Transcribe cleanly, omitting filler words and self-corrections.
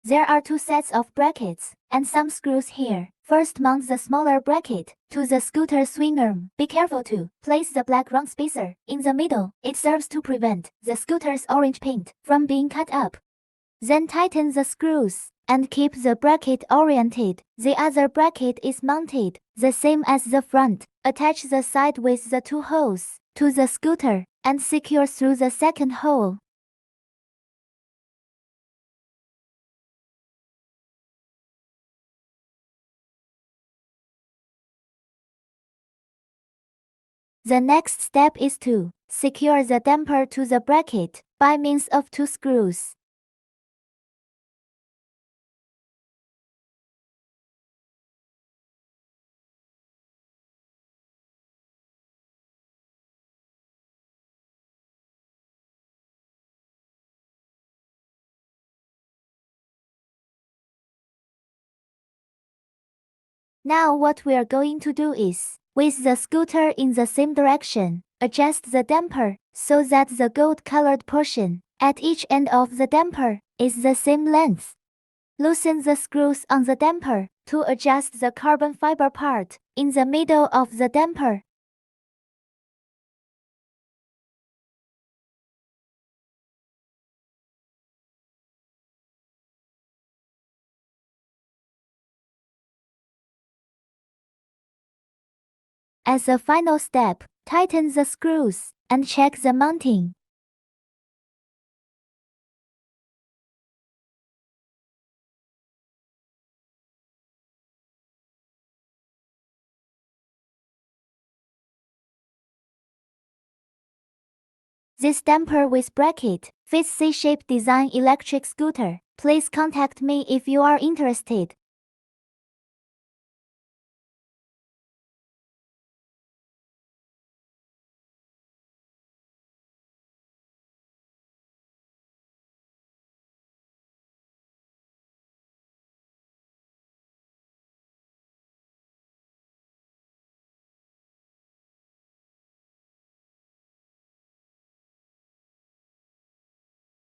There are two sets of brackets and some screws here. First, mount the smaller bracket to the scooter swing arm. Be careful to place the black round spacer in the middle. It serves to prevent the scooter's orange paint from being cut up. Then tighten the screws and keep the bracket oriented. The other bracket is mounted the same as the front. Attach the side with the two holes to the scooter and secure through the second hole. The next step is to secure the damper to the bracket by means of two screws. Now what we are going to do is, with the scooter in the same direction, adjust the damper so that the gold-colored portion at each end of the damper is the same length. Loosen the screws on the damper to adjust the carbon fiber part in the middle of the damper. As a final step, tighten the screws and check the mounting. This damper with bracket fits C-shaped design electric scooter. Please contact me if you are interested.